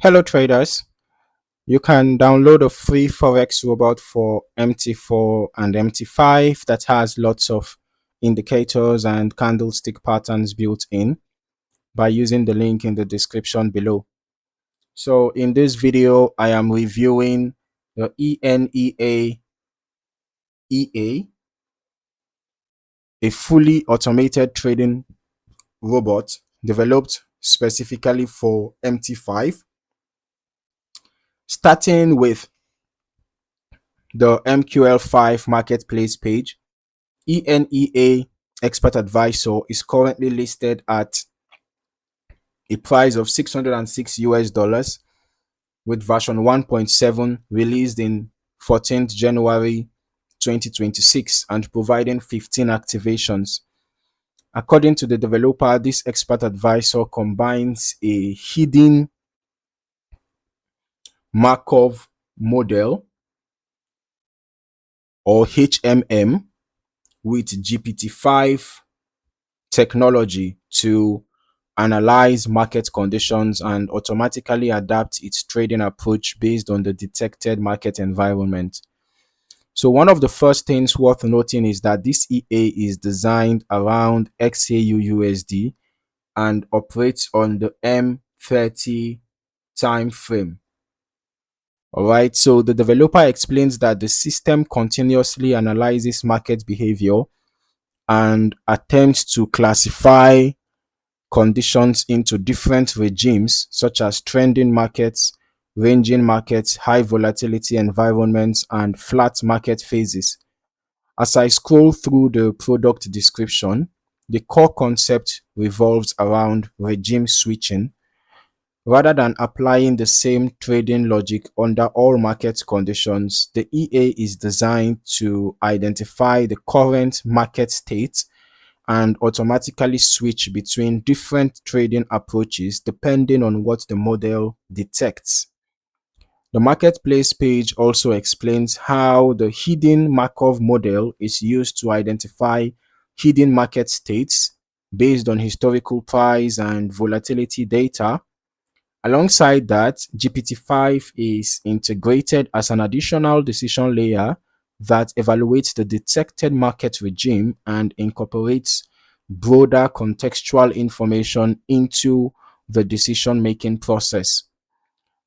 Hello traders, you can download a free Forex robot for MT4 and MT5 that has lots of indicators and candlestick patterns built in by using the link in the description below. So in this video, I am reviewing the ENEA EA, a fully automated trading robot developed specifically for MT5, starting with the MQL5 Marketplace page. ENEA Expert Advisor is currently listed at a price of $606 with version 1.7 released in 14th January 2026 and providing 15 activations. According to the developer, this expert advisor combines a hidden Markov model or HMM with GPT-5 technology to analyze market conditions and automatically adapt its trading approach based on the detected market environment. So one of the first things worth noting is that this EA is designed around XAUUSD and operates on the M30 time frame. All right, so the developer explains that the system continuously analyzes market behavior and attempts to classify conditions into different regimes such as trending markets, ranging markets, high volatility environments, and flat market phases. As I scroll through the product description, the core concept revolves around regime switching. Rather than applying the same trading logic under all market conditions, the EA is designed to identify the current market state and automatically switch between different trading approaches depending on what the model detects. The marketplace page also explains how the hidden Markov model is used to identify hidden market states based on historical price and volatility data. Alongside that, GPT-5 is integrated as an additional decision layer that evaluates the detected market regime and incorporates broader contextual information into the decision-making process.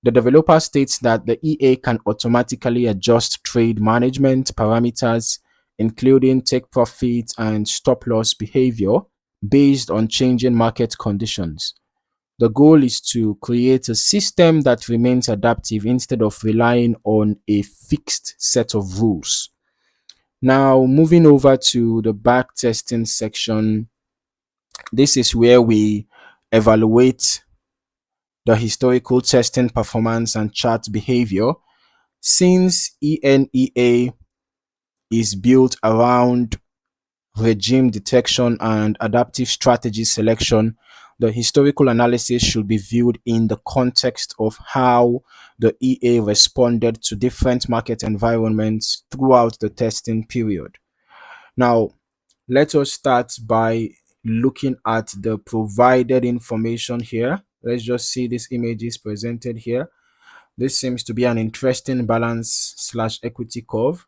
The developer states that the EA can automatically adjust trade management parameters, including take profit and stop loss behavior, based on changing market conditions. The goal is to create a system that remains adaptive instead of relying on a fixed set of rules. Now, moving over to the backtesting section, this is where we evaluate the historical testing performance and chart behavior. Since ENEA is built around regime detection and adaptive strategy selection, the historical analysis should be viewed in the context of how the EA responded to different market environments throughout the testing period. Now, let us start by looking at the provided information here. Let's just see these images presented here. This seems to be an interesting balance slash equity curve.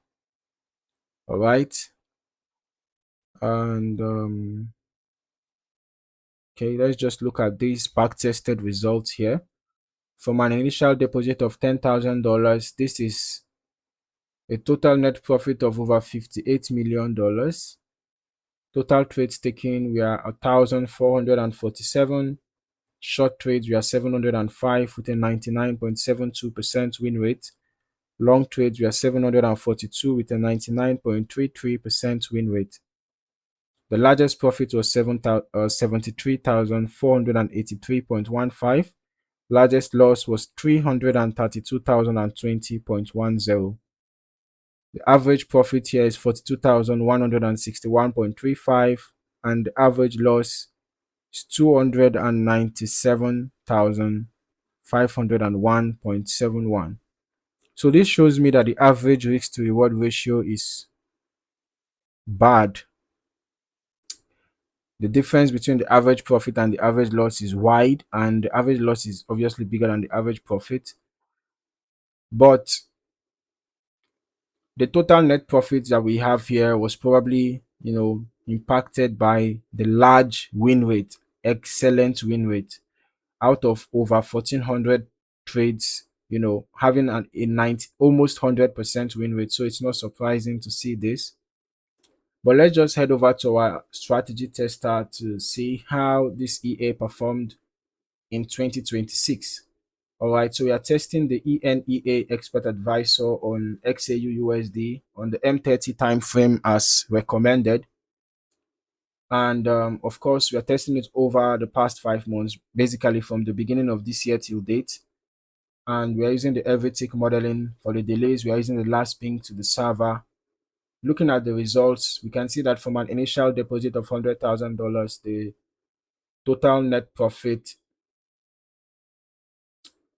All right. And okay, let's just look at these back-tested results here. From an initial deposit of $10,000, this is a total net profit of over $58 million. Total trades taken, we are 1,447. Short trades, we are 705 with a 99.72% win rate. Long trades, we are 742 with a 99.33% win rate. The largest profit was 73,483.15. Largest loss was 332,020.10. The average profit here is 42,161.35, and the average loss is 297,501.71. So this shows me that the average risk to reward ratio is bad. The difference between the average profit and the average loss is wide, and the average loss is obviously bigger than the average profit. But the total net profit that we have here was probably, impacted by the large win rate, excellent win rate. Out of over 1,400 trades, having a 90, almost 100% win rate. So it's not surprising to see this. But let's just head over to our strategy tester to see how this EA performed in 2026. All right, so we are testing the ENEA expert advisor on XAUUSD on the M30 time frame as recommended. And of course, we are testing it over the past 5 months, basically from the beginning of this year till date. And we are using the every tick modeling. For the delays, we are using the last ping to the server. Looking at the results, we can see that from an initial deposit of $100,000, the total net profit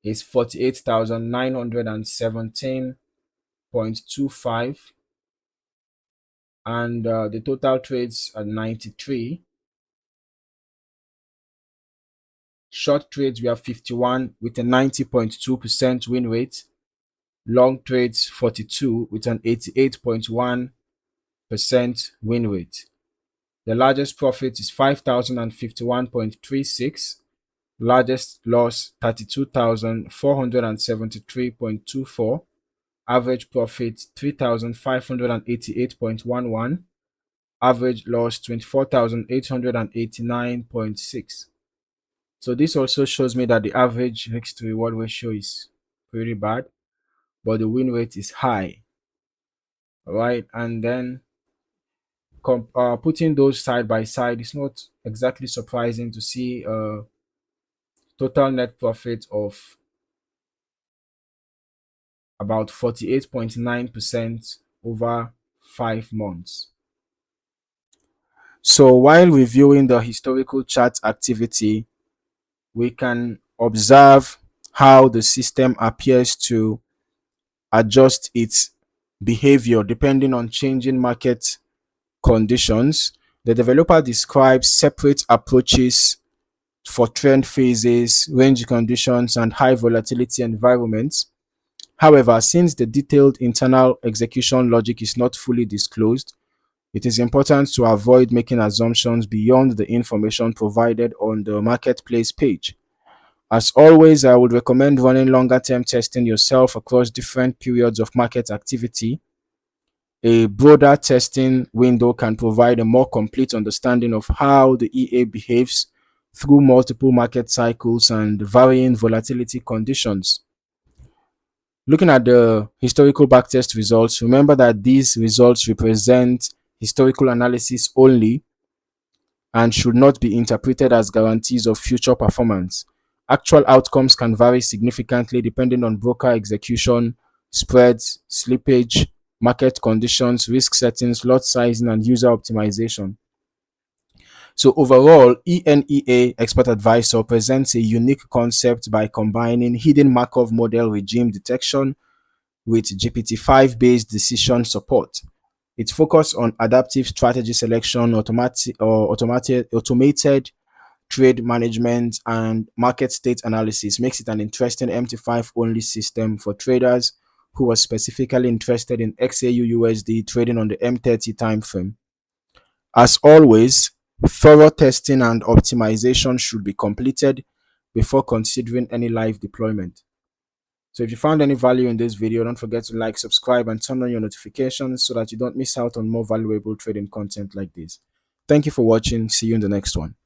is 48,917.25, and the total trades are 93. Short trades, we have 51 with a 90.2% win rate. Long trades, 42 with an 88.1% win rate. The largest profit is 5,051.36. Largest loss, 32,473.24. Average profit, 3,588.11. Average loss, 24,889.6. So this also shows me that the average risk to reward ratio is pretty bad, but the win rate is high. All right, and then putting those side by side, it's not exactly surprising to see a total net profit of about 48.9% over 5 months. So while reviewing the historical chart activity, we can observe how the system appears to adjust its behavior depending on changing market conditions. The developer describes separate approaches for trend phases, range conditions, and high volatility environments. However, since the detailed internal execution logic is not fully disclosed, it is important to avoid making assumptions beyond the information provided on the marketplace page. As always, I would recommend running longer term testing yourself across different periods of market activity. A broader testing window can provide a more complete understanding of how the EA behaves through multiple market cycles and varying volatility conditions. Looking at the historical backtest results, remember that these results represent historical analysis only and should not be interpreted as guarantees of future performance. Actual outcomes can vary significantly depending on broker execution, spreads, slippage, market conditions, risk settings, lot sizing, and user optimization. So overall, ENEA Expert Advisor presents a unique concept by combining hidden Markov Model regime detection with GPT-5 based decision support. Its focus on adaptive strategy selection, automated trade management, and market state analysis makes it an interesting MT5 only system for traders who are specifically interested in XAUUSD trading on the M30 timeframe. As always, thorough testing and optimization should be completed before considering any live deployment. So if you found any value in this video, don't forget to like, subscribe, and turn on your notifications so that you don't miss out on more valuable trading content like this. Thank you for watching. See you in the next one.